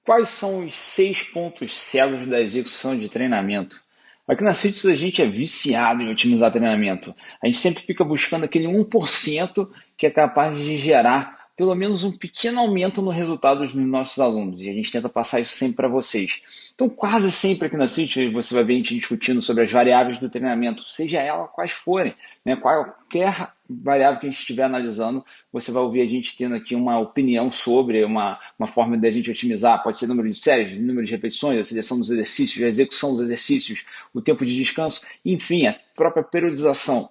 Quais são os 6 pontos cegos da execução de treinamento? Aqui na CITES a gente é viciado em otimizar treinamento. A gente sempre fica buscando aquele 1% que é capaz de gerar pelo menos um pequeno aumento no resultado dos nossos alunos. E a gente tenta passar isso sempre para vocês. Então, quase sempre aqui na CITES você vai ver a gente discutindo sobre as variáveis do treinamento, seja ela quais forem, né? Qualquer variável que a gente estiver analisando, você vai ouvir a gente tendo aqui uma opinião sobre uma forma de a gente otimizar. Pode ser número de séries, número de repetições, a seleção dos exercícios, a execução dos exercícios, o tempo de descanso, enfim, a própria periodização.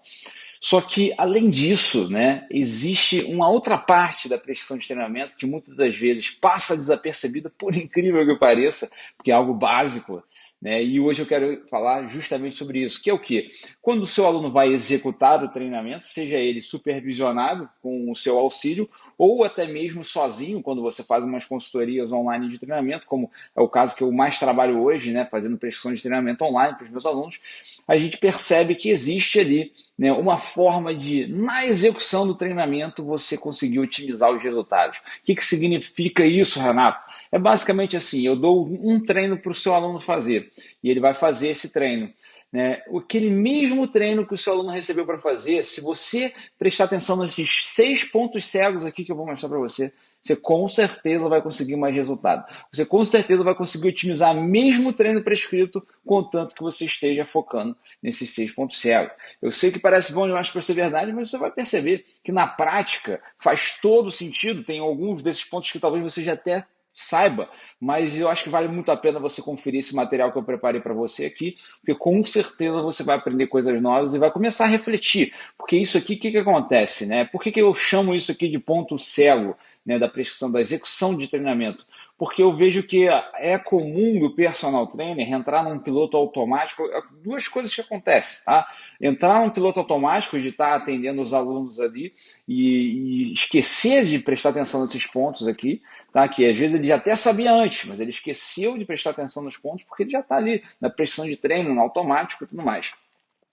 Só que, além disso, né, existe uma outra parte da prescrição de treinamento que muitas das vezes passa desapercebida, por incrível que pareça, porque é algo básico, né? E hoje eu quero falar justamente sobre isso, que é o quê? Quando o seu aluno vai executar o treinamento, seja ele supervisionado com o seu auxílio, ou até mesmo sozinho, quando você faz umas consultorias online de treinamento, como é o caso que eu mais trabalho hoje, né, fazendo prescrição de treinamento online para os meus alunos, a gente percebe que existe ali, né, uma forma de, na execução do treinamento, você conseguir otimizar os resultados. O que significa isso, Renato? É basicamente assim, eu dou um treino para o seu aluno fazer, e ele vai fazer esse treino. Né? Aquele mesmo treino que o seu aluno recebeu para fazer, se você prestar atenção nesses 6 pontos cegos aqui que eu vou mostrar para você, você com certeza vai conseguir mais resultado. Você com certeza vai conseguir otimizar mesmo o treino prescrito, contanto que você esteja focando nesses 6 pontos cegos. Eu sei que parece bom demais para ser verdade, mas você vai perceber que na prática faz todo sentido. Tem alguns desses pontos que talvez você já até saiba, mas eu acho que vale muito a pena você conferir esse material que eu preparei para você aqui, porque com certeza você vai aprender coisas novas e vai começar a refletir, porque isso aqui, o que acontece, né? Por que eu chamo isso aqui de ponto cego, né, da prescrição, da execução de treinamento? Porque eu vejo que é comum do personal trainer entrar num piloto automático, duas coisas que acontecem, tá? Entrar num piloto automático de estar atendendo os alunos ali e esquecer de prestar atenção nesses pontos aqui, tá? Que às vezes ele já até sabia antes, mas ele esqueceu de prestar atenção nos pontos porque ele já está ali na pressão de treino, no automático e tudo mais.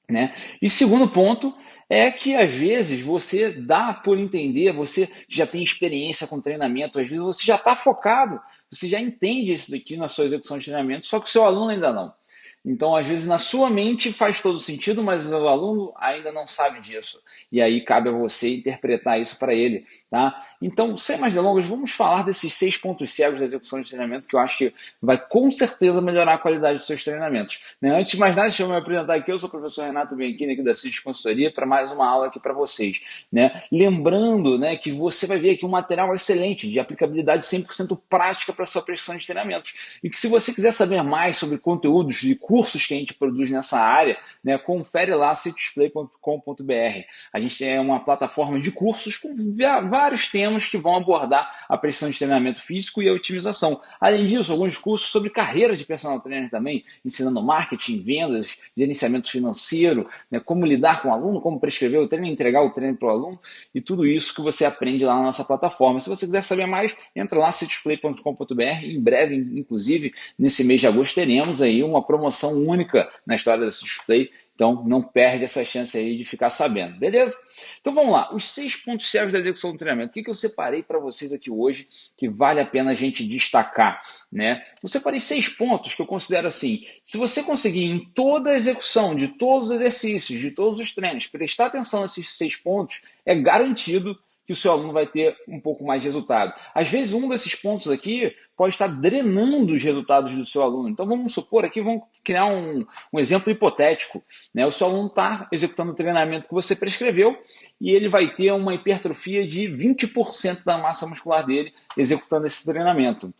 Né? E segundo ponto é que às vezes você dá por entender, você já tem experiência com treinamento, às vezes você já está focado, você já entende isso daqui na sua execução de treinamento, só que o seu aluno ainda não. Então, às vezes, na sua mente faz todo sentido, mas o aluno ainda não sabe disso. E aí cabe a você interpretar isso para ele. Tá? Então, sem mais delongas, vamos falar desses 6 pontos cegos da execução de treinamento, que eu acho que vai com certeza melhorar a qualidade dos seus treinamentos. Né? Antes de mais nada, deixa eu me apresentar aqui. Eu sou o professor Renato Bianchini, aqui da CITES Consultoria, para mais uma aula aqui para vocês. Né? Lembrando, né, que você vai ver aqui um material excelente, de aplicabilidade 100% prática para a sua prescrição de treinamentos. E que se você quiser saber mais sobre conteúdos de cursos que a gente produz nessa área, né, confere lá citesplay.com.br. A gente tem uma plataforma de cursos com vários temas que vão abordar a prescrição de treinamento físico e a otimização. Além disso, alguns cursos sobre carreira de personal trainer também, ensinando marketing, vendas, gerenciamento financeiro, né, como lidar com o aluno, como prescrever o treino, entregar o treino para o aluno e tudo isso que você aprende lá na nossa plataforma. Se você quiser saber mais, entra lá citesplay.com.br. Em breve, inclusive, nesse mês de agosto, teremos aí uma promoção única na história da CITESplay. Então, não perde essa chance aí de ficar sabendo, beleza? Então, vamos lá. Os 6 pontos cegos da execução do treinamento. O que eu separei para vocês aqui hoje que vale a pena a gente destacar, né? Eu separei 6 pontos que eu considero assim. Se você conseguir em toda a execução de todos os exercícios, de todos os treinos, prestar atenção nesses 6 pontos, é garantido que o seu aluno vai ter um pouco mais de resultado. Às vezes, um desses pontos aqui pode estar drenando os resultados do seu aluno. Então, vamos supor aqui, vamos criar um exemplo hipotético. Né? O seu aluno está executando o treinamento que você prescreveu e ele vai ter uma hipertrofia de 20% da massa muscular dele executando esse treinamento.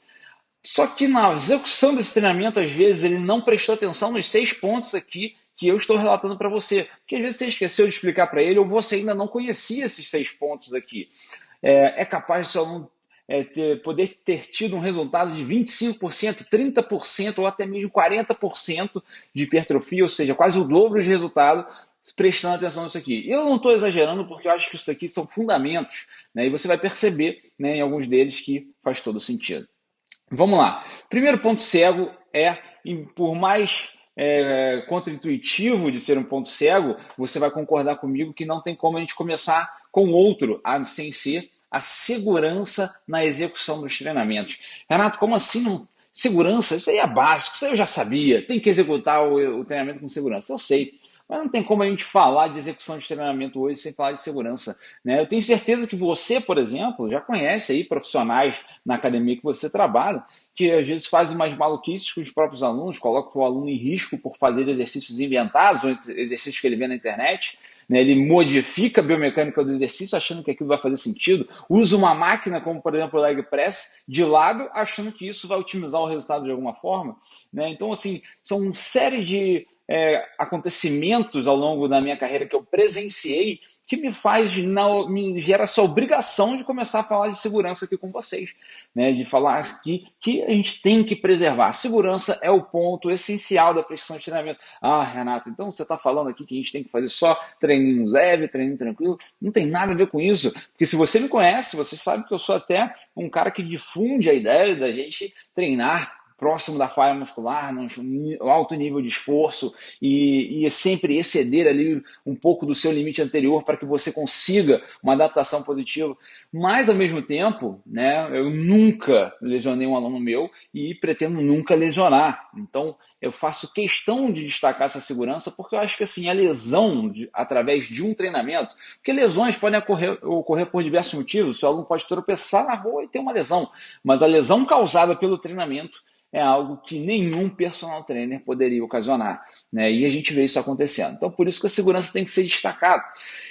Só que na execução desse treinamento, às vezes, ele não prestou atenção nos 6 pontos aqui que eu estou relatando para você. Porque às vezes você esqueceu de explicar para ele ou você ainda não conhecia esses 6 pontos aqui. É capaz do seu aluno poder ter tido um resultado de 25%, 30% ou até mesmo 40% de hipertrofia, ou seja, quase o dobro de resultado, prestando atenção nisso aqui. Eu não estou exagerando porque eu acho que isso aqui são fundamentos, né? E você vai perceber, né, em alguns deles que faz todo sentido. Vamos lá. Primeiro ponto cego é, por mais contra-intuitivo de ser um ponto cego, você vai concordar comigo que não tem como a gente começar com outro, sem ser a segurança na execução dos treinamentos. Renato, como assim segurança, isso aí é básico, isso aí eu já sabia, tem que executar o treinamento com segurança, eu sei. Mas não tem como a gente falar de execução de treinamento hoje sem falar de segurança, né? Eu tenho certeza que você, por exemplo, já conhece aí profissionais na academia que você trabalha, que às vezes fazem mais maluquices com os próprios alunos, colocam o aluno em risco por fazer exercícios inventados, ou exercícios que ele vê na internet, né? Ele modifica a biomecânica do exercício achando que aquilo vai fazer sentido, usa uma máquina como, por exemplo, o leg press de lado, achando que isso vai otimizar o resultado de alguma forma, né? Então, assim, são uma série de acontecimentos ao longo da minha carreira que eu presenciei que me gera essa obrigação de começar a falar de segurança aqui com vocês, né? De falar que a gente tem que preservar. A segurança é o ponto essencial da prescrição de treinamento. Ah, Renato, então você está falando aqui que a gente tem que fazer só treininho leve, treininho tranquilo. Não tem nada a ver com isso, porque se você me conhece, você sabe que eu sou até um cara que difunde a ideia da gente treinar próximo da falha muscular, num alto nível de esforço e sempre exceder ali um pouco do seu limite anterior para que você consiga uma adaptação positiva. Mas, ao mesmo tempo, né, eu nunca lesionei um aluno meu e pretendo nunca lesionar. Então, eu faço questão de destacar essa segurança porque eu acho que assim, a lesão através de um treinamento, porque lesões podem ocorrer por diversos motivos, o seu aluno pode tropeçar na rua e ter uma lesão, mas a lesão causada pelo treinamento é algo que nenhum personal trainer poderia ocasionar, né? E a gente vê isso acontecendo. Então, por isso que a segurança tem que ser destacada.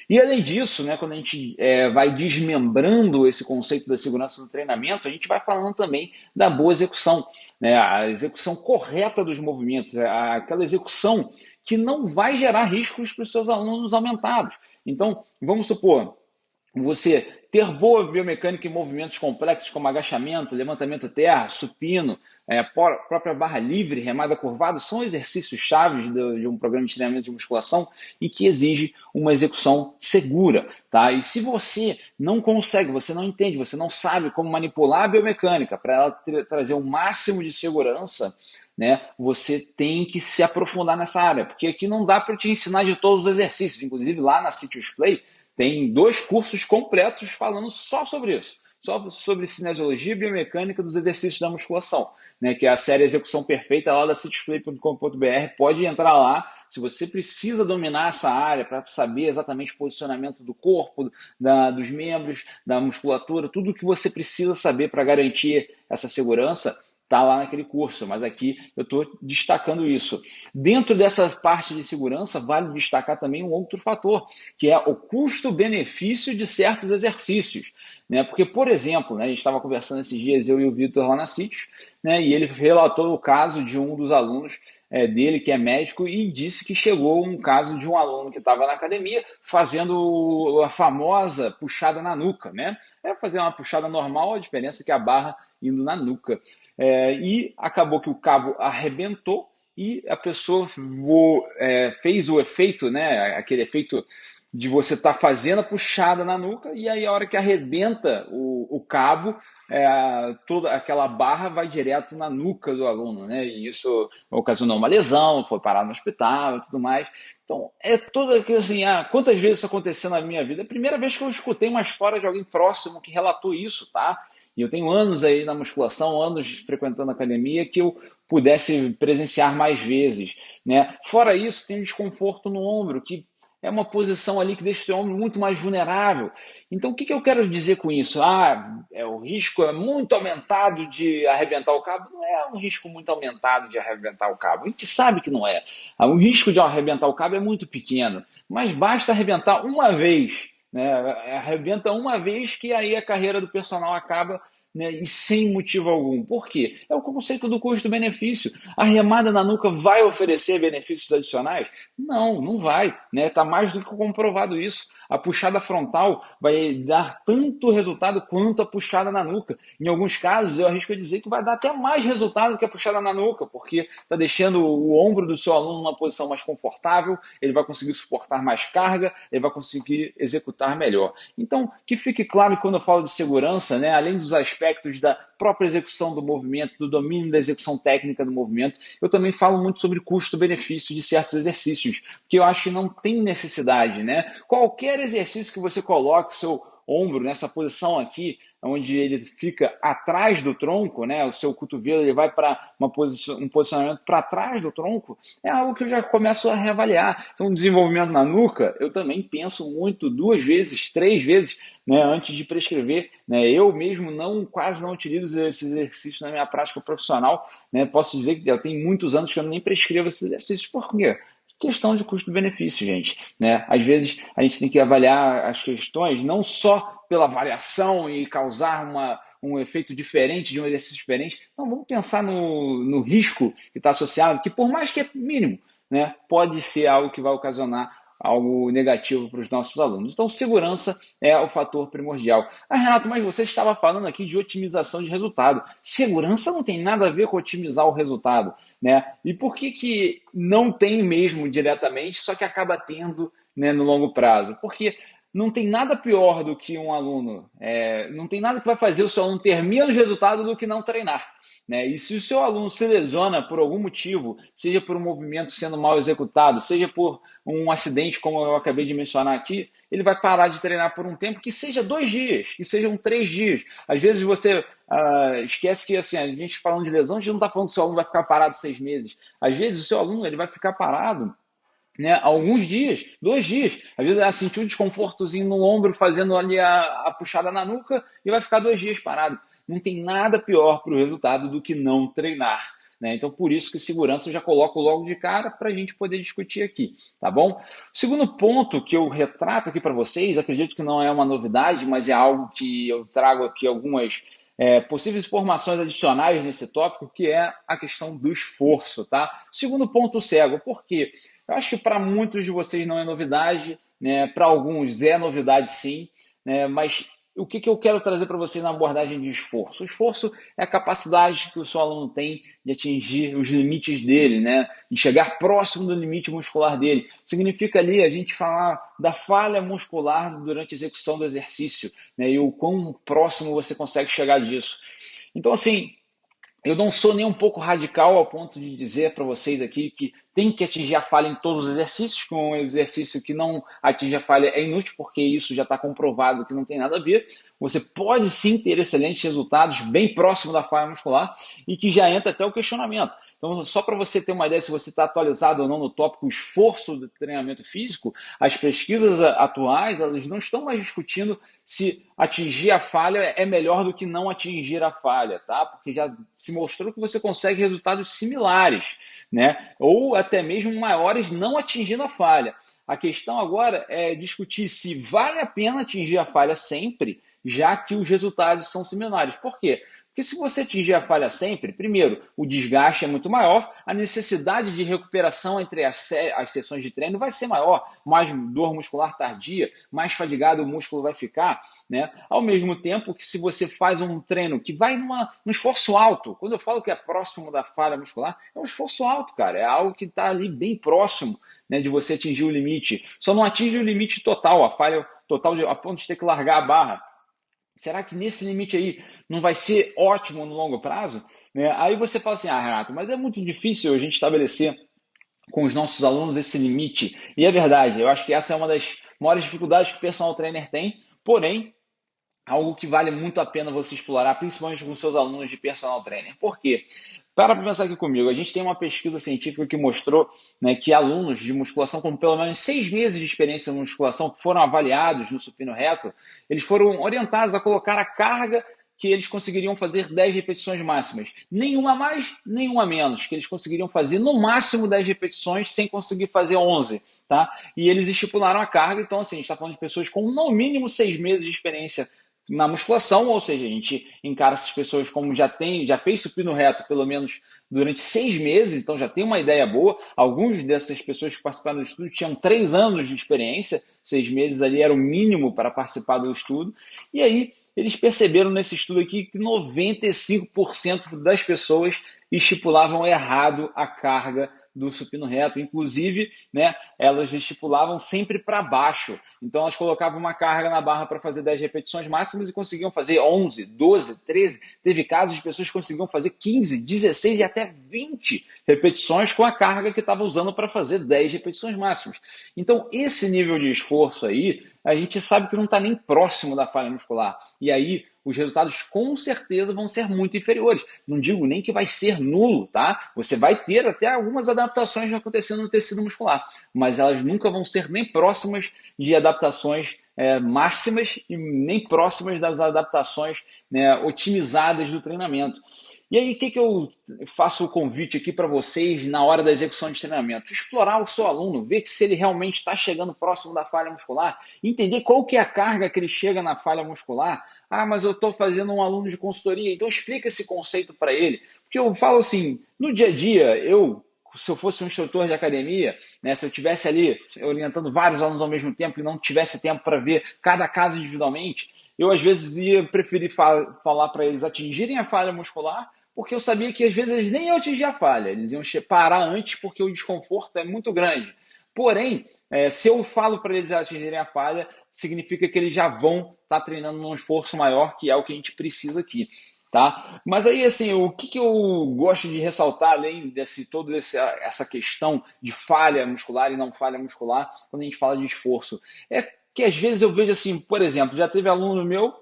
E, além disso, né, quando a gente vai desmembrando esse conceito da segurança no treinamento, a gente vai falando também da boa execução, né? A execução correta dos movimentos, aquela execução que não vai gerar riscos para os seus alunos aumentados. Então, vamos supor, você ter boa biomecânica em movimentos complexos como agachamento, levantamento terra, supino, própria barra livre, remada curvada, são exercícios chaves de um programa de treinamento de musculação e que exige uma execução segura. Tá? E se você não consegue, você não entende, você não sabe como manipular a biomecânica para ela trazer o máximo de segurança, né, você tem que se aprofundar nessa área, porque aqui não dá para te ensinar de todos os exercícios. Inclusive lá na Citius Play, tem 2 cursos completos falando só sobre isso, só sobre cinesiologia e biomecânica dos exercícios da musculação, né, que é a série Execução Perfeita lá da citiusplay.com.br. Pode entrar lá, se você precisa dominar essa área para saber exatamente o posicionamento do corpo, dos membros, da musculatura, tudo o que você precisa saber para garantir essa segurança, está lá naquele curso, mas aqui eu estou destacando isso. Dentro dessa parte de segurança, vale destacar também um outro fator, que é o custo-benefício de certos exercícios, né? Porque, por exemplo, né, a gente estava conversando esses dias, eu e o Vitor lá na CITES, né, e ele relatou o caso de um dos alunos dele, que é médico, e disse que chegou um caso de um aluno que estava na academia fazendo a famosa puxada na nuca, né? Fazer uma puxada normal, a diferença é que a barra indo na nuca. E acabou que o cabo arrebentou e a pessoa fez o efeito, né, aquele efeito de você estar fazendo a puxada na nuca e aí a hora que arrebenta o cabo, toda aquela barra vai direto na nuca do aluno, né? E isso ocasionou uma lesão, foi parar no hospital e tudo mais. Então, é toda aquilo assim, quantas vezes isso aconteceu na minha vida? É a primeira vez que eu escutei uma história de alguém próximo que relatou isso, tá? E eu tenho anos aí na musculação, anos frequentando a academia, que eu pudesse presenciar mais vezes, né? Fora isso, tem um desconforto no ombro, que é uma posição ali que deixa o seu ombro muito mais vulnerável. Então, o que eu quero dizer com isso? O risco é muito aumentado de arrebentar o cabo? Não é um risco muito aumentado de arrebentar o cabo. A gente sabe que não é. O risco de arrebentar o cabo é muito pequeno, mas basta arrebentar uma vez, né? Arrebenta uma vez que aí a carreira do personal acaba, né, e sem motivo algum. Por quê? É o conceito do custo-benefício. A remada na nuca vai oferecer benefícios adicionais? Não, não vai. Está mais do que comprovado isso. A puxada frontal vai dar tanto resultado quanto a puxada na nuca. Em alguns casos, eu arrisco a dizer que vai dar até mais resultado que a puxada na nuca, porque está deixando o ombro do seu aluno numa posição mais confortável, ele vai conseguir suportar mais carga, ele vai conseguir executar melhor. Então, que fique claro que quando eu falo de segurança, né, além dos aspectos da própria execução do movimento, do domínio da execução técnica do movimento, eu também falo muito sobre custo-benefício de certos exercícios, que eu acho que não tem necessidade, né? Qualquer exercício que você coloque o seu ombro nessa posição aqui, onde ele fica atrás do tronco, né? O seu cotovelo ele vai para um posicionamento para trás do tronco, é algo que eu já começo a reavaliar. Então, o desenvolvimento na nuca, eu também penso muito, 2 vezes, 3 vezes, né, antes de prescrever. Né? Eu mesmo quase não utilizo esse exercício na minha prática profissional. Né? Posso dizer que eu tenho muitos anos que eu nem prescrevo esses exercícios. Por quê? Questão de custo-benefício, gente. Né? Às vezes a gente tem que avaliar as questões não só pela variação e causar um efeito diferente de um exercício diferente. Não, vamos pensar no risco que está associado, que por mais que é mínimo, né, pode ser algo que vai ocasionar algo negativo para os nossos alunos. Então, segurança é o fator primordial. Ah, Renato, mas você estava falando aqui de otimização de resultado. Segurança não tem nada a ver com otimizar o resultado, né? E por que não tem mesmo diretamente, só que acaba tendo, né, no longo prazo? Porque não tem nada pior do que um aluno, não tem nada que vai fazer o seu aluno ter menos resultado do que não treinar. Né? E se o seu aluno se lesiona por algum motivo, seja por um movimento sendo mal executado, seja por um acidente, como eu acabei de mencionar aqui, ele vai parar de treinar por um tempo que seja 2 dias, que sejam 3 dias. Às vezes você esquece que assim, a gente falando de lesão, a gente não está falando que o seu aluno vai ficar parado 6 meses. Às vezes o seu aluno ele vai ficar parado, né, alguns dias, 2 dias. Às vezes ela sentiu um desconfortozinho no ombro, fazendo ali a puxada na nuca e vai ficar 2 dias parado. Não tem nada pior para o resultado do que não treinar. Né? Então, por isso que segurança eu já coloco logo de cara para a gente poder discutir aqui, tá bom? O segundo ponto que eu retrato aqui para vocês, acredito que não é uma novidade, mas é algo que eu trago aqui algumas possíveis informações adicionais nesse tópico, que é a questão do esforço, tá? Segundo ponto cego, por quê? Eu acho que para muitos de vocês não é novidade, né? Para alguns é novidade sim, né? Mas o que eu quero trazer para vocês na abordagem de esforço? O esforço é a capacidade que o seu aluno tem de atingir os limites dele, né? De chegar próximo do limite muscular dele. Significa ali a gente falar da falha muscular durante a execução do exercício, né? E o quão próximo você consegue chegar disso. Então, assim, eu não sou nem um pouco radical ao ponto de dizer para vocês aqui que tem que atingir a falha em todos os exercícios, que um exercício que não atinge a falha é inútil, porque isso já está comprovado que não tem nada a ver. Você pode sim ter excelentes resultados bem próximo da falha muscular e que já entra até o questionamento. Então, só para você ter uma ideia se você está atualizado ou não no tópico esforço do treinamento físico, as pesquisas atuais elas não estão mais discutindo se atingir a falha é melhor do que não atingir a falha, tá? Porque já se mostrou que você consegue resultados similares, né? Ou até mesmo maiores não atingindo a falha. A questão agora é discutir se vale a pena atingir a falha sempre, já que os resultados são similares. Por quê? Porque se você atingir a falha sempre, primeiro, o desgaste é muito maior, a necessidade de recuperação entre as sessões de treino vai ser maior, mais dor muscular tardia, mais fadigado o músculo vai ficar, né? Ao mesmo tempo que se você faz um treino que vai num esforço alto, quando eu falo que é próximo da falha muscular, é um esforço alto, cara, é algo que está ali bem próximo, né, de você atingir o limite. Só não atinge o limite total, a falha total a ponto de ter que largar a barra. Será que nesse limite aí não vai ser ótimo no longo prazo? Né? Aí você fala assim, Renato, mas é muito difícil a gente estabelecer com os nossos alunos esse limite. E é verdade, eu acho que essa é uma das maiores dificuldades que o personal trainer tem, porém, algo que vale muito a pena você explorar, principalmente com seus alunos de personal trainer. Por quê? Para pensar aqui comigo, a gente tem uma pesquisa científica que mostrou, né, que alunos de musculação com pelo menos 6 meses de experiência em musculação que foram avaliados no supino reto, eles foram orientados a colocar a carga que eles conseguiriam fazer 10 repetições máximas. Nenhuma mais, nenhuma menos, que eles conseguiriam fazer no máximo 10 repetições sem conseguir fazer 11. Tá? E eles estipularam a carga, então assim, a gente está falando de pessoas com no mínimo 6 meses de experiência na musculação, ou seja, a gente encara essas pessoas como já fez supino reto pelo menos durante 6 meses, então já tem uma ideia boa. Algumas dessas pessoas que participaram do estudo tinham 3 anos de experiência, 6 meses ali era o mínimo para participar do estudo, e aí eles perceberam nesse estudo aqui que 95% das pessoas estipulavam errado a carga do supino reto, inclusive, né, elas estipulavam sempre para baixo, então elas colocavam uma carga na barra para fazer 10 repetições máximas e conseguiam fazer 11, 12, 13, teve casos de pessoas que conseguiam fazer 15, 16 e até 20 repetições com a carga que estava usando para fazer 10 repetições máximas. Então esse nível de esforço aí, a gente sabe que não está nem próximo da falha muscular, e aí os resultados com certeza vão ser muito inferiores. Não digo nem que vai ser nulo, tá? Você vai ter até algumas adaptações acontecendo no tecido muscular, mas elas nunca vão ser nem próximas de adaptações máximas e nem próximas das adaptações, né, otimizadas do treinamento. E aí, o que eu faço o convite aqui para vocês na hora da execução de treinamento? Explorar o seu aluno, ver se ele realmente está chegando próximo da falha muscular, entender qual que é a carga que ele chega na falha muscular. Ah, mas eu estou fazendo um aluno de consultoria, então explica esse conceito para ele. Porque eu falo assim, no dia a dia, se eu fosse um instrutor de academia, né, se eu estivesse ali orientando vários alunos ao mesmo tempo e não tivesse tempo para ver cada caso individualmente, eu às vezes ia preferir falar para eles atingirem a falha muscular, porque eu sabia que às vezes eles nem iam atingir a falha, eles iam parar antes porque o desconforto é muito grande. Porém, se eu falo para eles atingirem a falha, significa que eles já vão estar treinando num esforço maior, que é o que a gente precisa aqui. Tá? Mas aí, assim, o que eu gosto de ressaltar, além essa questão de falha muscular e não falha muscular, quando a gente fala de esforço, é que às vezes eu vejo assim, por exemplo, já teve aluno meu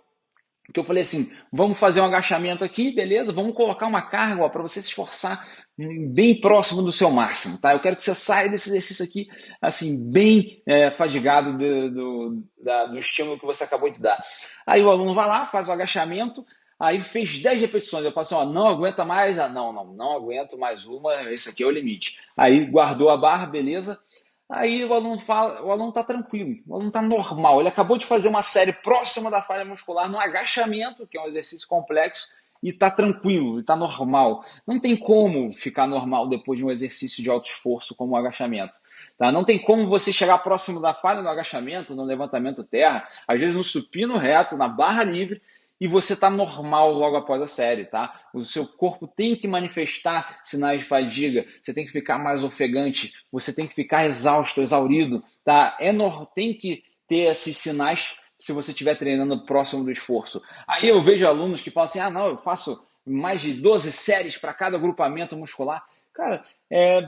que eu falei assim, vamos fazer um agachamento aqui, beleza? Vamos colocar uma carga para você se esforçar bem próximo do seu máximo, tá? Eu quero que você saia desse exercício aqui, assim, bem fadigado do estímulo que você acabou de dar. Aí o aluno vai lá, faz o agachamento, aí fez 10 repetições, eu falo assim, ó, não aguenta mais, não aguento mais uma, esse aqui é o limite. Aí guardou a barra, beleza? Aí o aluno fala, o aluno está tranquilo, o aluno está normal. Ele acabou de fazer uma série próxima da falha muscular no agachamento, que é um exercício complexo, e está tranquilo, está normal. Não tem como ficar normal depois de um exercício de alto esforço como o agachamento. Tá? Não tem como você chegar próximo da falha no agachamento, no levantamento terra, às vezes no supino reto, na barra livre, e você está normal logo após a série, tá? O seu corpo tem que manifestar sinais de fadiga, você tem que ficar mais ofegante, você tem que ficar exausto, exaurido, tá? Tem que ter esses sinais se você estiver treinando próximo do esforço. Aí eu vejo alunos que falam assim, não, eu faço mais de 12 séries para cada agrupamento muscular. Cara,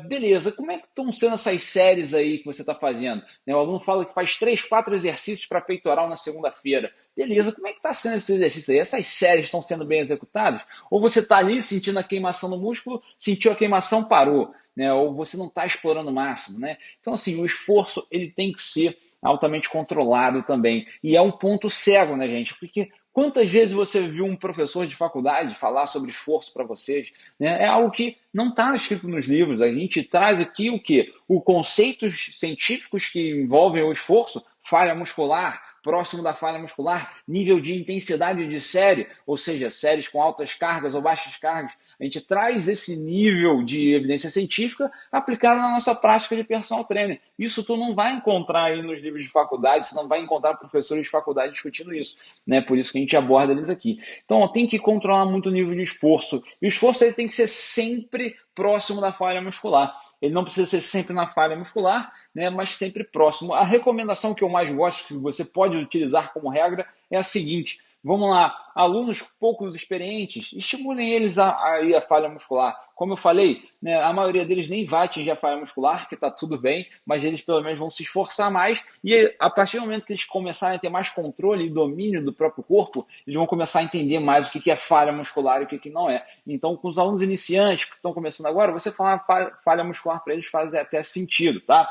beleza, como é que estão sendo essas séries aí que você está fazendo? O aluno fala que faz 3, 4 exercícios para peitoral na segunda-feira. Beleza, como é que está sendo esse exercício aí? Essas séries estão sendo bem executadas? Ou você está ali sentindo a queimação no músculo, sentiu a queimação, parou, né? Ou você não está explorando o máximo, né? Então, assim, o esforço ele tem que ser altamente controlado também. E é um ponto cego, né, gente? Porque quantas vezes você viu um professor de faculdade falar sobre esforço para vocês? Né? É algo que não está escrito nos livros. A gente traz aqui o quê? Os conceitos científicos que envolvem o esforço, falha muscular, próximo da falha muscular, nível de intensidade de série, ou seja, séries com altas cargas ou baixas cargas. A gente traz esse nível de evidência científica aplicado na nossa prática de personal trainer. Isso tu não vai encontrar aí nos livros de faculdade, você não vai encontrar professores de faculdade discutindo isso, né? Por isso que a gente aborda eles aqui. Então, tem que controlar muito o nível de esforço. E o esforço ele tem que ser sempre próximo da falha muscular. Ele não precisa ser sempre na falha muscular, né, mas sempre próximo. A recomendação que eu mais gosto, que você pode utilizar como regra, é a seguinte. Vamos lá, alunos poucos experientes, estimulem eles a ir à falha muscular. Como eu falei, né, a maioria deles nem vai atingir a falha muscular, que está tudo bem, mas eles pelo menos vão se esforçar mais e a partir do momento que eles começarem a ter mais controle e domínio do próprio corpo, eles vão começar a entender mais o que é falha muscular e o que não é. Então, com os alunos iniciantes que estão começando agora, você falar falha muscular para eles faz até sentido, tá?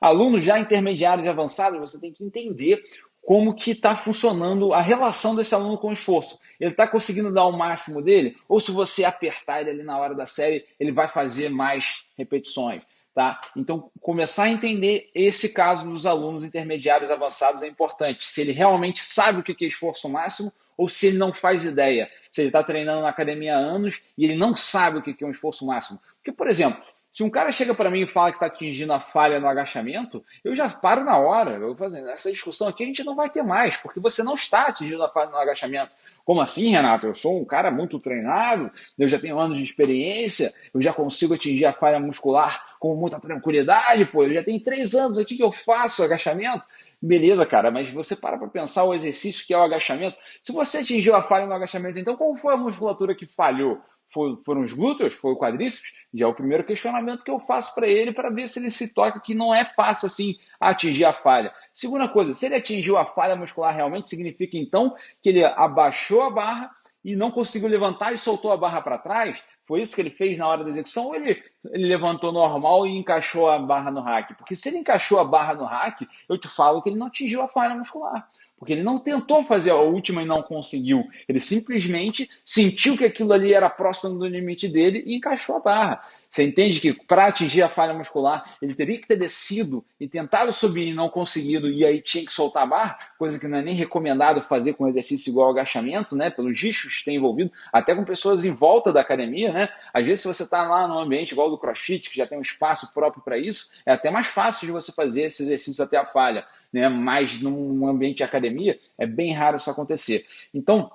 Alunos já intermediários e avançados, você tem que entender como que está funcionando a relação desse aluno com o esforço. Ele está conseguindo dar o máximo dele? Ou se você apertar ele ali na hora da série, ele vai fazer mais repetições? Tá? Então, começar a entender esse caso dos alunos intermediários avançados é importante. Se ele realmente sabe o que é esforço máximo ou se ele não faz ideia. Se ele está treinando na academia há anos e ele não sabe o que é um esforço máximo. Porque, por exemplo, se um cara chega para mim e fala que está atingindo a falha no agachamento, eu já paro na hora. Eu vou fazendo essa discussão aqui, a gente não vai ter mais, porque você não está atingindo a falha no agachamento. Como assim, Renato? Eu sou um cara muito treinado, eu já tenho anos de experiência, eu já consigo atingir a falha muscular com muita tranquilidade, pô. Eu já tenho 3 anos aqui que eu faço agachamento. Beleza, cara, mas você para pensar o exercício que é o agachamento. Se você atingiu a falha no agachamento, então qual foi a musculatura que falhou? Foram os glúteos? Foi o quadríceps? Já é o primeiro questionamento que eu faço para ele para ver se ele se toca que não é fácil assim atingir a falha. Segunda coisa, se ele atingiu a falha muscular realmente, significa então que ele abaixou a barra e não conseguiu levantar e soltou a barra para trás? Foi isso que ele fez na hora da execução ou ele levantou normal e encaixou a barra no rack? Porque se ele encaixou a barra no rack, eu te falo que ele não atingiu a falha muscular. Porque ele não tentou fazer a última e não conseguiu. Ele simplesmente sentiu que aquilo ali era próximo do limite dele e encaixou a barra. Você entende que para atingir a falha muscular, ele teria que ter descido e tentado subir e não conseguido, e aí tinha que soltar a barra, coisa que não é nem recomendado fazer com exercício igual ao agachamento, né? Pelos riscos que tem envolvido, até com pessoas em volta da academia, né? Às vezes, se você está lá num ambiente igual ao do CrossFit, que já tem um espaço próprio para isso, é até mais fácil de você fazer esse exercício até a falha, né? Mas num ambiente de academia, é bem raro isso acontecer. Então,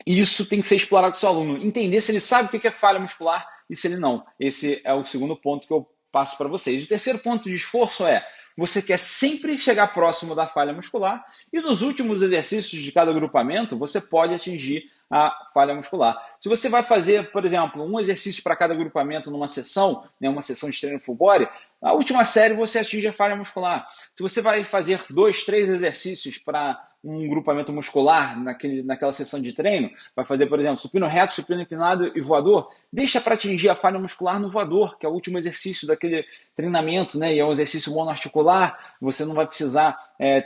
isso tem que ser explorado com o seu aluno. Entender se ele sabe o que é falha muscular e se ele não. Esse é o segundo ponto que eu passo para vocês. O terceiro ponto de esforço é: você quer sempre chegar próximo da falha muscular e nos últimos exercícios de cada agrupamento, você pode atingir a falha muscular. Se você vai fazer, por exemplo, um exercício para cada agrupamento numa sessão, né, uma sessão de treino full body, na última série você atinge a falha muscular. Se você vai fazer 2, 3 exercícios para um grupamento muscular naquela sessão de treino, vai fazer, por exemplo, supino reto, supino inclinado e voador, deixa para atingir a falha muscular no voador, que é o último exercício daquele treinamento, né? E é um exercício monoarticular, você não vai precisar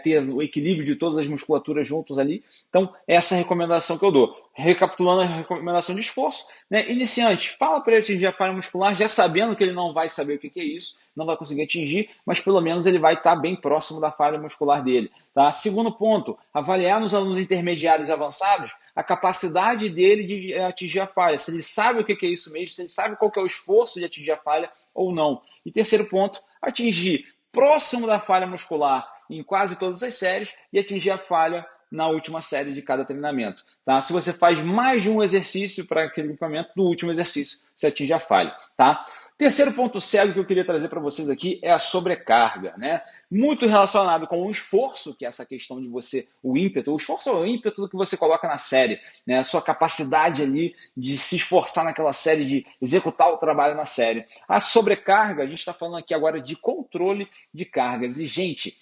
ter o equilíbrio de todas as musculaturas juntos ali. Então, essa é a recomendação que eu dou. Recapitulando a recomendação de esforço, né? Iniciante, fala para ele atingir a falha muscular, já sabendo que ele não vai saber o que é isso, não vai conseguir atingir, mas pelo menos ele vai estar bem próximo da falha muscular dele. Tá? Segundo ponto, avaliar nos alunos intermediários e avançados a capacidade dele de atingir a falha, se ele sabe o que é isso mesmo, se ele sabe qual que é o esforço de atingir a falha ou não. E terceiro ponto, atingir próximo da falha muscular em quase todas as séries e atingir a falha na última série de cada treinamento. Tá? Se você faz mais de um exercício para aquele equipamento, no último exercício você atinge a falha. Tá? Terceiro ponto cego que eu queria trazer para vocês aqui é a sobrecarga, né? Muito relacionado com o esforço, que é essa questão de você, o ímpeto. O esforço é o ímpeto do que você coloca na série, né? A sua capacidade ali de se esforçar naquela série, de executar o trabalho na série. A sobrecarga, a gente está falando aqui agora de controle de cargas. E, gente,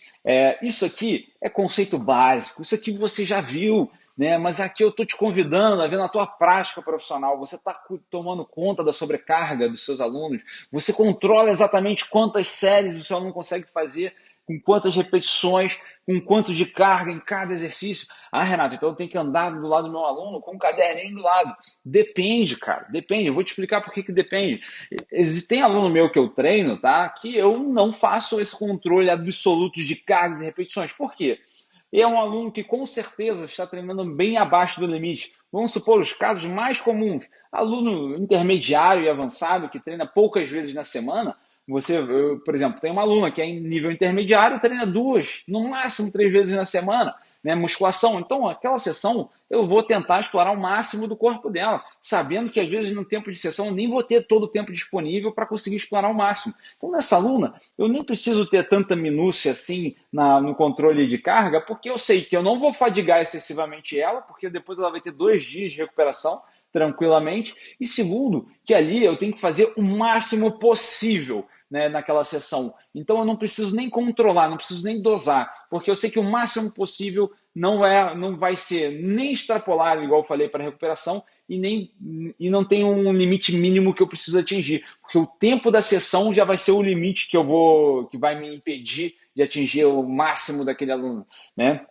isso aqui é conceito básico, isso aqui você já viu, né? Mas aqui eu estou te convidando a ver na tua prática profissional. Você está tomando conta da sobrecarga dos seus alunos, você controla exatamente quantas séries o seu aluno consegue fazer, com quantas repetições, com quanto de carga em cada exercício. Ah, Renato, então eu tenho que andar do lado do meu aluno com um caderninho do lado. Depende, cara, depende. Eu vou te explicar por que depende. Tem aluno meu que eu treino, tá? Que eu não faço esse controle absoluto de cargas e repetições. Por quê? É um aluno que com certeza está treinando bem abaixo do limite. Vamos supor os casos mais comuns. Aluno intermediário e avançado que treina poucas vezes na semana. Por exemplo, tem uma aluna que é em nível intermediário, treina 2, no máximo 3 vezes na semana, né, musculação. Então, aquela sessão, eu vou tentar explorar o máximo do corpo dela, sabendo que às vezes no tempo de sessão eu nem vou ter todo o tempo disponível para conseguir explorar o máximo. Então, nessa aluna, eu nem preciso ter tanta minúcia assim no controle de carga, porque eu sei que eu não vou fadigar excessivamente ela, porque depois ela vai ter 2 dias de recuperação, tranquilamente. E segundo, que ali eu tenho que fazer o máximo possível, né, naquela sessão. Então eu não preciso nem controlar, não preciso nem dosar, porque eu sei que o máximo possível não vai ser nem extrapolado, igual eu falei, para a recuperação, e não tem um limite mínimo que eu preciso atingir, porque o tempo da sessão já vai ser o limite que vai me impedir de atingir o máximo daquele aluno, né?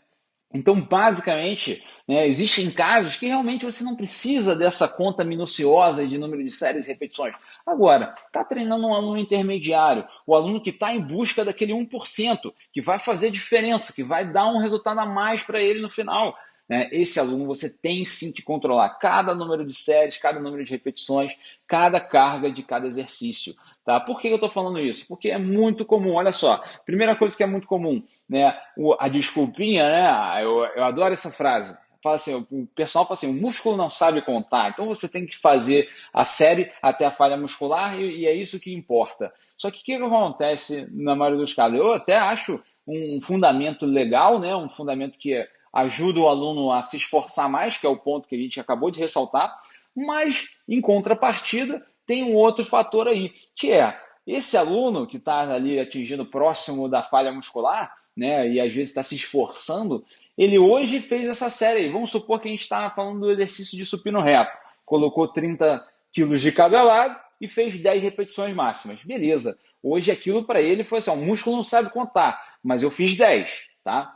Então, basicamente, né, existem casos que realmente você não precisa dessa conta minuciosa de número de séries e repetições. Agora, está treinando um aluno intermediário, o aluno que está em busca daquele 1%, que vai fazer diferença, que vai dar um resultado a mais para ele no final. Né? Esse aluno você tem sim que controlar cada número de séries, cada número de repetições, cada carga de cada exercício. Tá? Por que eu estou falando isso? Porque é muito comum, olha só, primeira coisa que é muito comum, né? A desculpinha, né? Eu adoro essa frase. Fala assim, o pessoal fala assim, o músculo não sabe contar, então você tem que fazer a série até a falha muscular e é isso que importa. Só que o que acontece na maioria dos casos? Eu até acho um fundamento legal, né? Um fundamento que ajuda o aluno a se esforçar mais, que é o ponto que a gente acabou de ressaltar, Mas, em contrapartida, tem um outro fator aí, que é esse aluno que está ali atingindo próximo da falha muscular, né, e às vezes está se esforçando, ele hoje fez essa série aí. Vamos supor que a gente está falando do exercício de supino reto. Colocou 30 quilos de cada lado e fez 10 repetições máximas. Beleza. Hoje aquilo para ele foi assim, o músculo não sabe contar, mas eu fiz 10, tá?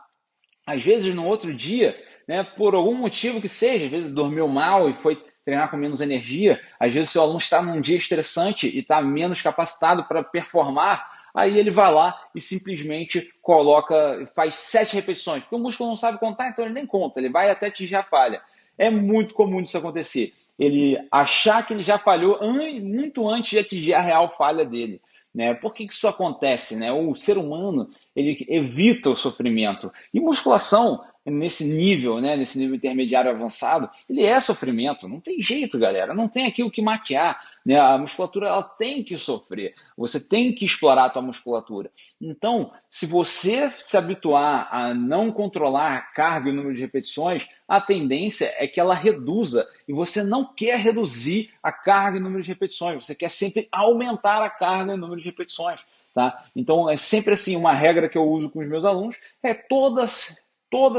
Às vezes no outro dia, né, por algum motivo que seja, às vezes dormiu mal e foi treinar com menos energia, às vezes o seu aluno está num dia estressante e está menos capacitado para performar, aí ele vai lá e simplesmente coloca, faz 7 repetições, porque o músculo não sabe contar, então ele nem conta, ele vai até atingir a falha. É muito comum isso acontecer. Ele achar que ele já falhou muito antes de atingir a real falha dele. Né? Por que isso acontece? Né? O ser humano ele evita o sofrimento. E musculação, nesse nível, né, nesse nível intermediário avançado, ele é sofrimento. Não tem jeito, galera. Não tem aqui o que maquiar. Né? A musculatura ela tem que sofrer. Você tem que explorar a tua musculatura. Então, se você se habituar a não controlar a carga e o número de repetições, a tendência é que ela reduza. E você não quer reduzir a carga e o número de repetições. Você quer sempre aumentar a carga e o número de repetições. Tá? Então, é sempre assim, uma regra que eu uso com os meus alunos é toda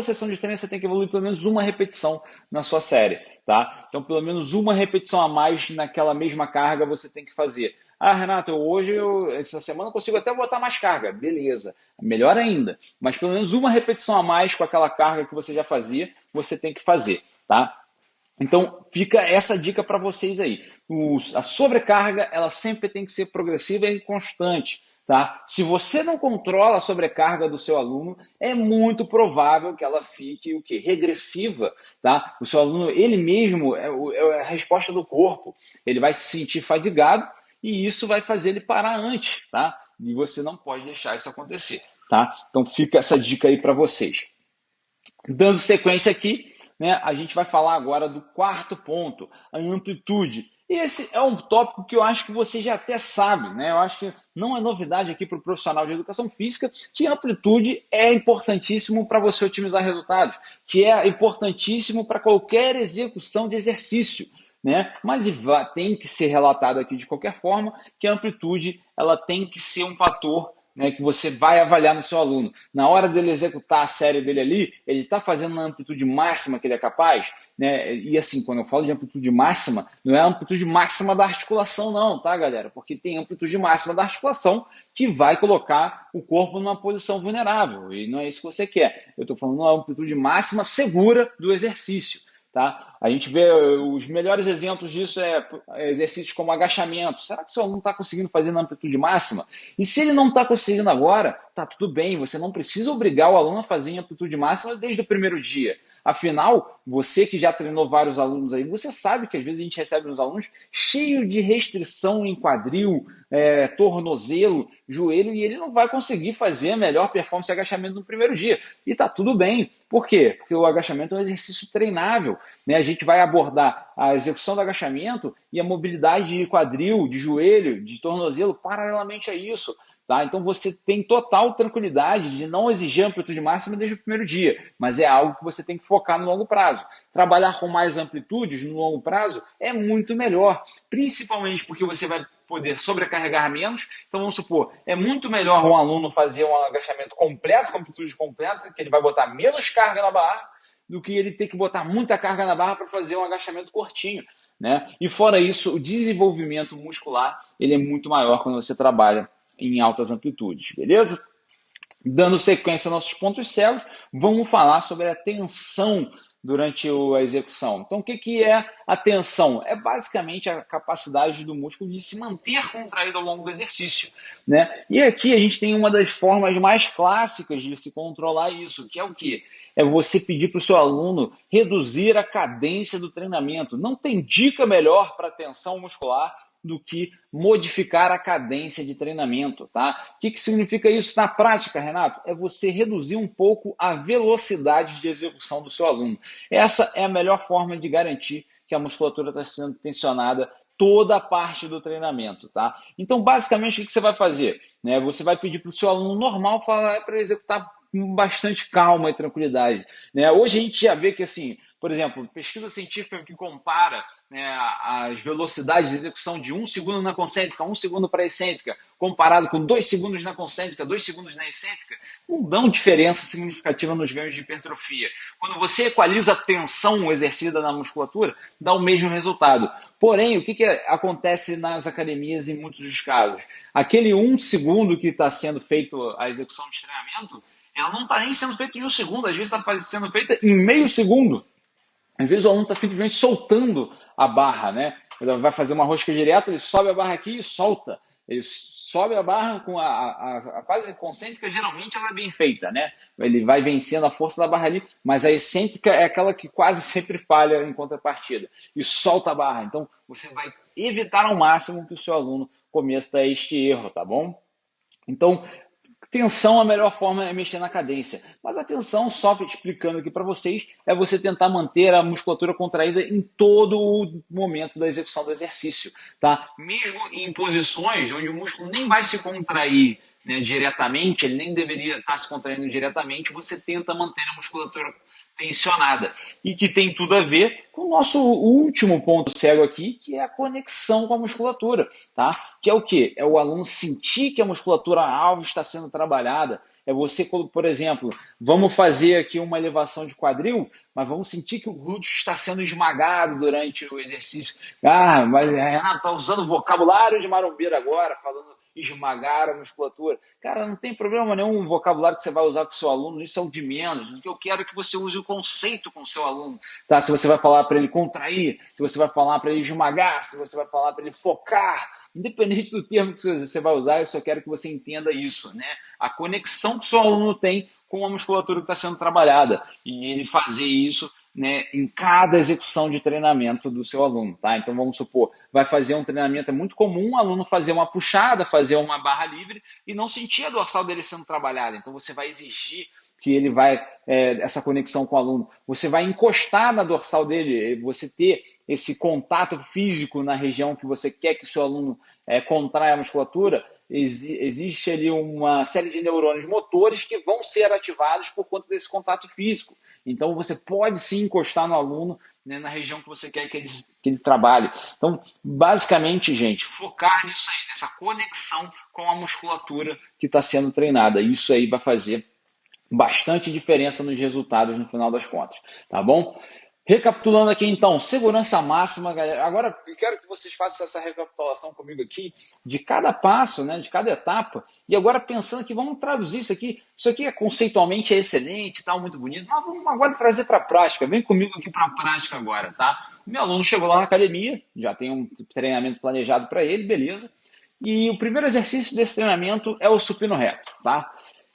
sessão de treino você tem que evoluir pelo menos uma repetição na sua série. Tá? Então, pelo menos uma repetição a mais naquela mesma carga você tem que fazer. Ah, Renato, essa semana eu consigo até botar mais carga. Beleza, melhor ainda. Mas pelo menos uma repetição a mais com aquela carga que você já fazia, você tem que fazer. Tá? Então, fica essa dica para vocês aí. A sobrecarga, ela sempre tem que ser progressiva e constante. Tá? Se você não controla a sobrecarga do seu aluno, é muito provável que ela fique o quê? Regressiva. Tá? O seu aluno, ele mesmo, é a resposta do corpo. Ele vai se sentir fadigado e isso vai fazer ele parar antes. Tá? E você não pode deixar isso acontecer. Tá? Então, fica essa dica aí para vocês. Dando sequência aqui, né, a gente vai falar agora do quarto ponto, a amplitude. E esse é um tópico que eu acho que você já até sabe, né? Eu acho que não é novidade aqui para o profissional de educação física que a amplitude é importantíssimo para você otimizar resultados, que é importantíssimo para qualquer execução de exercício. Né? Mas tem que ser relatado aqui de qualquer forma que a amplitude ela tem que ser um fator, né, que você vai avaliar no seu aluno. Na hora dele executar a série dele ali, ele está fazendo na amplitude máxima que ele é capaz? Né? E assim, quando eu falo de amplitude máxima, não é a amplitude máxima da articulação não, tá, galera? Porque tem amplitude máxima da articulação que vai colocar o corpo numa posição vulnerável, e não é isso que você quer. Eu estou falando uma amplitude máxima segura do exercício. Tá? A gente vê os melhores exemplos disso exercícios como agachamento. Será que seu aluno está conseguindo fazer na amplitude máxima? E se ele não está conseguindo agora, tá tudo bem. Você não precisa obrigar o aluno a fazer em amplitude máxima desde o primeiro dia. Afinal, você que já treinou vários alunos aí, você sabe que às vezes a gente recebe uns alunos cheio de restrição em quadril, tornozelo, joelho, e ele não vai conseguir fazer a melhor performance de agachamento no primeiro dia. E tá tudo bem. Por quê? Porque o agachamento é um exercício treinável. Né? A gente vai abordar a execução do agachamento e a mobilidade de quadril, de joelho, de tornozelo paralelamente a isso. Tá? Então você tem total tranquilidade de não exigir amplitude máxima desde o primeiro dia, mas é algo que você tem que focar no longo prazo. Trabalhar com mais amplitudes no longo prazo é muito melhor, principalmente porque você vai poder sobrecarregar menos. Então vamos supor, é muito melhor um aluno fazer um agachamento completo, com amplitude completa, que ele vai botar menos carga na barra, do que ele ter que botar muita carga na barra para fazer um agachamento curtinho. Né? E fora isso, o desenvolvimento muscular ele é muito maior quando você trabalha em altas amplitudes, beleza? Dando sequência aos nossos pontos cegos, vamos falar sobre a tensão durante a execução. Então, o que é a tensão? É basicamente a capacidade do músculo de se manter contraído ao longo do exercício. Né? E aqui a gente tem uma das formas mais clássicas de se controlar isso, que é o quê? É você pedir para o seu aluno reduzir a cadência do treinamento. Não tem dica melhor para tensão muscular do que modificar a cadência de treinamento. Tá? O que significa isso na prática, Renato? É você reduzir um pouco a velocidade de execução do seu aluno. Essa é a melhor forma de garantir que a musculatura está sendo tensionada toda a parte do treinamento. Tá? Então, basicamente, o que você vai fazer? Né? Você vai pedir para o seu aluno normal para executar com bastante calma e tranquilidade. Né? Hoje a gente já vê que assim, Por exemplo, pesquisa científica que compara, né, as velocidades de execução de 1 segundo na concêntrica, 1 segundo para a excêntrica, comparado com 2 segundos na concêntrica, 2 segundos na excêntrica, não dão diferença significativa nos ganhos de hipertrofia. Quando você equaliza a tensão exercida na musculatura, dá o mesmo resultado. Porém, o que acontece nas academias em muitos dos casos? Aquele 1 segundo que está sendo feito a execução de treinamento, ela não está nem sendo feita em 1 segundo, às vezes está sendo feita em meio segundo. Às vezes o aluno está simplesmente soltando a barra, né? Ele vai fazer uma rosca direta, ele sobe a barra aqui e solta. Ele sobe a barra com a fase concêntrica, geralmente ela é bem feita, né? Ele vai vencendo a força da barra ali, mas a excêntrica é aquela que quase sempre falha em contrapartida. E solta a barra. Então, você vai evitar ao máximo que o seu aluno cometa este erro, tá bom? Então, tensão, a melhor forma é mexer na cadência. Mas a tensão, só explicando aqui para vocês, é você tentar manter a musculatura contraída em todo o momento da execução do exercício. Tá? Mesmo em posições onde o músculo nem vai se contrair, né, diretamente, ele nem deveria estar se contraindo diretamente, você tenta manter a musculatura tensionada. E que tem tudo a ver com o nosso último ponto cego aqui, que é a conexão com a musculatura. Tá? Que é o quê? É o aluno sentir que a musculatura-alvo está sendo trabalhada. É você, por exemplo, vamos fazer aqui uma elevação de quadril, mas vamos sentir que o glúteo está sendo esmagado durante o exercício. Ah, mas Renato está usando vocabulário de marombeiro agora, falando esmagar a musculatura. Cara, não tem problema nenhum o vocabulário que você vai usar com o seu aluno, isso é o de menos. O que eu quero é que você use o conceito com o seu aluno. Tá? Se você vai falar para ele contrair, se você vai falar para ele esmagar, se você vai falar para ele focar, independente do termo que você vai usar, eu só quero que você entenda isso, né? A conexão que o seu aluno tem com a musculatura que está sendo trabalhada. E ele fazer isso, né, em cada execução de treinamento do seu aluno. Tá? Então vamos supor, vai fazer um treinamento, é muito comum o aluno fazer uma puxada, fazer uma barra livre e não sentir a dorsal dele sendo trabalhada. Então você vai exigir que ele vai, essa conexão com o aluno. Você vai encostar na dorsal dele, você ter esse contato físico na região que você quer que o seu aluno contraia a musculatura. Existe ali uma série de neurônios motores que vão ser ativados por conta desse contato físico. Então você pode sim encostar no aluno, né, na região que você quer que ele trabalhe. Então, basicamente, gente, focar nisso aí, nessa conexão com a musculatura que está sendo treinada. Isso aí vai fazer bastante diferença nos resultados no final das contas, tá bom? Recapitulando aqui então, segurança máxima, galera. Agora eu quero que vocês façam essa recapitulação comigo aqui de cada passo, né, de cada etapa. E agora pensando que vamos traduzir isso aqui. Isso aqui conceitualmente é excelente, tá, muito bonito. Mas vamos agora trazer para a prática. Vem comigo aqui para a prática agora, tá? O meu aluno chegou lá na academia, já tem um treinamento planejado para ele, beleza. E o primeiro exercício desse treinamento é o supino reto, tá?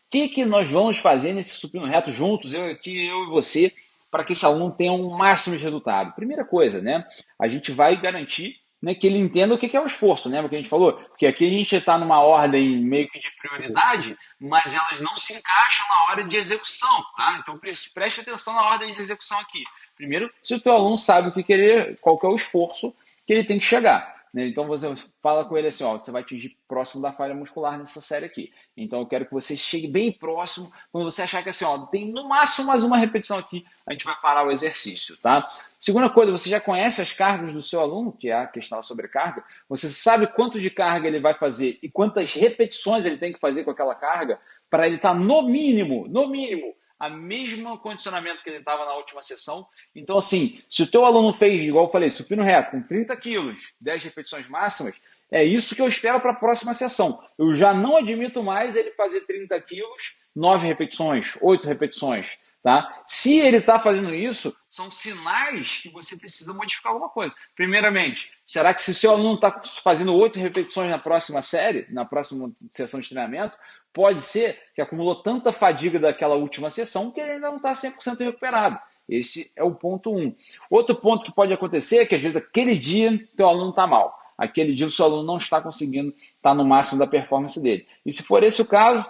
O que nós vamos fazer nesse supino reto juntos, eu e você, para que esse aluno tenha um máximo de resultado? Primeira coisa, né? A gente vai garantir, né, que ele entenda o que é o esforço, lembra que a gente falou? Porque aqui a gente está numa ordem meio que de prioridade, mas elas não se encaixam na hora de execução, tá? Então preste atenção na ordem de execução aqui. Primeiro, se o teu aluno sabe qual que é o esforço que ele tem que chegar. Então você fala com ele assim, ó, você vai atingir próximo da falha muscular nessa série aqui. Então eu quero que você chegue bem próximo. Quando você achar que assim, ó, tem no máximo mais uma repetição aqui, a gente vai parar o exercício, tá? Segunda coisa, você já conhece as cargas do seu aluno, que é a questão da sobrecarga. Você sabe quanto de carga ele vai fazer e quantas repetições ele tem que fazer com aquela carga para ele estar no mínimo, a mesmo condicionamento que ele estava na última sessão. Então, assim, se o teu aluno fez, igual eu falei, supino reto, com 30 quilos, 10 repetições máximas, é isso que eu espero para a próxima sessão. Eu já não admito mais ele fazer 30 quilos, 9 repetições, 8 repetições. Tá? Se ele está fazendo isso, são sinais que você precisa modificar alguma coisa. Primeiramente, será que se o seu aluno está fazendo 8 repetições na próxima série, na próxima sessão de treinamento, pode ser que acumulou tanta fadiga daquela última sessão que ele ainda não está 100% recuperado. Esse é o ponto 1. Outro ponto que pode acontecer é que às vezes aquele dia o teu aluno está mal. Aquele dia o seu aluno não está conseguindo estar no máximo da performance dele. E se for esse o caso,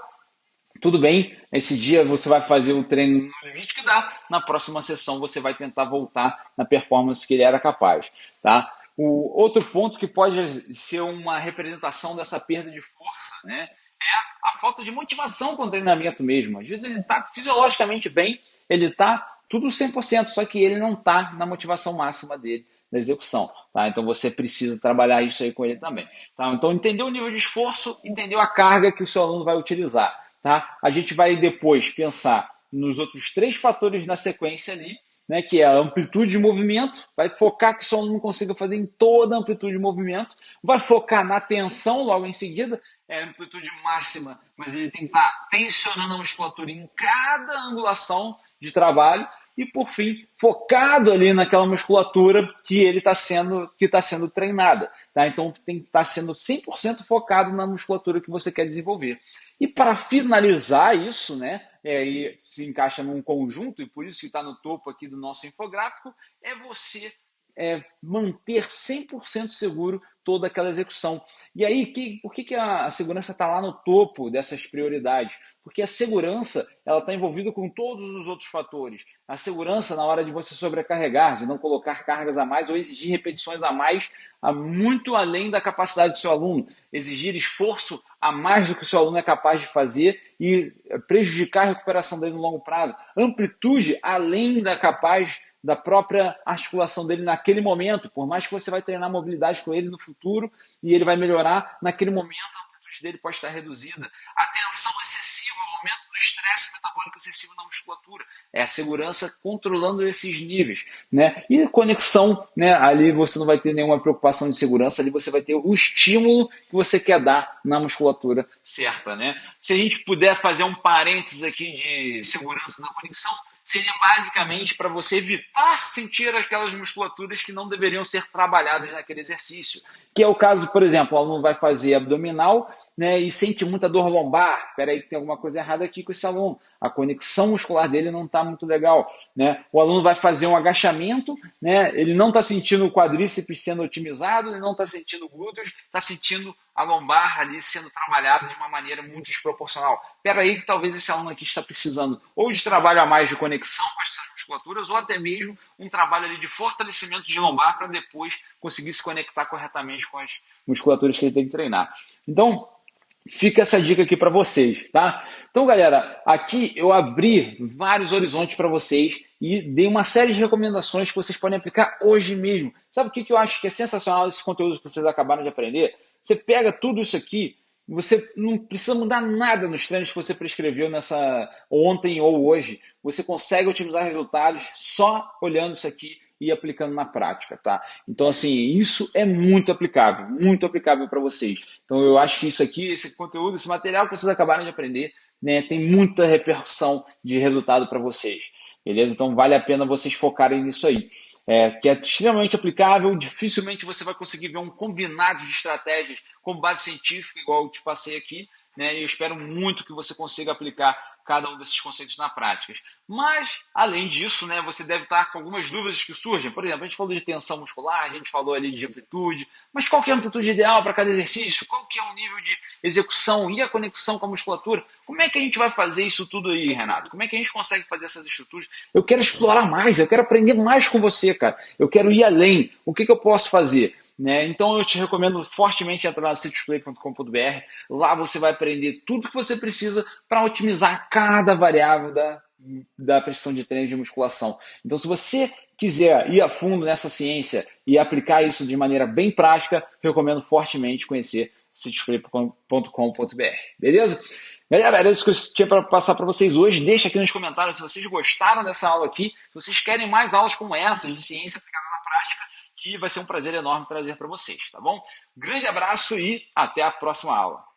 tudo bem, esse dia você vai fazer o treino no limite que dá, na próxima sessão você vai tentar voltar na performance que ele era capaz. Tá? O outro ponto que pode ser uma representação dessa perda de força, né, é a falta de motivação com o treinamento mesmo. Às vezes ele está fisiologicamente bem, ele está tudo 100%, só que ele não está na motivação máxima dele da execução, tá? Então você precisa trabalhar isso aí com ele também, tá? Então entendeu o nível de esforço, entendeu a carga que o seu aluno vai utilizar, tá? A gente vai depois pensar nos outros 3 fatores na sequência ali, né, que é a amplitude de movimento, vai focar que o seu aluno consiga fazer em toda a amplitude de movimento, vai focar na tensão logo em seguida, é a amplitude máxima, mas ele tem que estar tensionando a musculatura em cada angulação de trabalho, e por fim, focado ali naquela musculatura que ele está sendo treinada. Tá? Então tem que estar sendo 100% focado na musculatura que você quer desenvolver. E para finalizar isso, né, e se encaixa num conjunto, e por isso que está no topo aqui do nosso infográfico, é você manter 100% seguro toda aquela execução. E aí, por que a segurança está lá no topo dessas prioridades? Porque a segurança está envolvida com todos os outros fatores. A segurança na hora de você sobrecarregar, de não colocar cargas a mais ou exigir repetições a mais, muito além da capacidade do seu aluno. Exigir esforço a mais do que o seu aluno é capaz de fazer e prejudicar a recuperação dele no longo prazo. Amplitude além da própria articulação dele naquele momento, por mais que você vai treinar mobilidade com ele no futuro e ele vai melhorar, naquele momento a amplitude dele pode estar reduzida. A tensão excessiva, o aumento do estresse metabólico excessivo na musculatura, é a segurança controlando esses níveis, né? E conexão, né? Ali você não vai ter nenhuma preocupação de segurança, ali você vai ter o estímulo que você quer dar na musculatura certa, né? Se a gente puder fazer um parênteses aqui de segurança na conexão, seria basicamente para você evitar sentir aquelas musculaturas que não deveriam ser trabalhadas naquele exercício. Que é o caso, por exemplo, o aluno vai fazer abdominal, né, e sente muita dor lombar. Espera aí que tem alguma coisa errada aqui com esse aluno. A conexão muscular dele não está muito legal. Né? O aluno vai fazer um agachamento, né, ele não está sentindo o quadríceps sendo otimizado, ele não está sentindo o glúteos, está sentindo a lombar ali sendo trabalhada de uma maneira muito desproporcional. Espera aí que talvez esse aluno aqui está precisando ou de trabalho a mais de conexão com essas musculaturas ou até mesmo um trabalho ali de fortalecimento de lombar para depois conseguir se conectar corretamente com as musculaturas que ele tem que treinar. Então, fica essa dica aqui para vocês, tá? Então, galera, aqui eu abri vários horizontes para vocês e dei uma série de recomendações que vocês podem aplicar hoje mesmo. Sabe o que eu acho que é sensacional desse conteúdo que vocês acabaram de aprender? Você pega tudo isso aqui, você não precisa mudar nada nos treinos que você prescreveu ontem ou hoje. Você consegue otimizar resultados só olhando isso aqui e aplicando na prática, tá? Então, assim, isso é muito aplicável para vocês. Então, eu acho que isso aqui, esse conteúdo, esse material que vocês acabaram de aprender, né, tem muita repercussão de resultado para vocês, beleza? Então, vale a pena vocês focarem nisso aí. Que é extremamente aplicável, dificilmente você vai conseguir ver um combinado de estratégias com base científica, igual eu te passei aqui, né? E eu espero muito que você consiga aplicar cada um desses conceitos na prática. Mas, além disso, né, você deve estar com algumas dúvidas que surgem. Por exemplo, a gente falou de tensão muscular, a gente falou ali de amplitude, mas qual que é a amplitude ideal para cada exercício? Qual que é o nível de execução e a conexão com a musculatura? Como é que a gente vai fazer isso tudo aí, Renato? Como é que a gente consegue fazer essas estruturas? Eu quero explorar mais, eu quero aprender mais com você, cara. Eu quero ir além. O que eu posso fazer? Né? Então eu te recomendo fortemente entrar no citiusplay.com.br. Lá você vai aprender tudo que você precisa para otimizar cada variável da precisão de treino de musculação. Então, se você quiser ir a fundo nessa ciência e aplicar isso de maneira bem prática, recomendo fortemente conhecer citiusplay.com.br. Beleza? Galera, era isso que eu tinha para passar para vocês hoje. Deixa aqui nos comentários se vocês gostaram dessa aula aqui, se vocês querem mais aulas como essas de ciência aplicada na prática, que vai ser um prazer enorme trazer para vocês, tá bom? Grande abraço e até a próxima aula.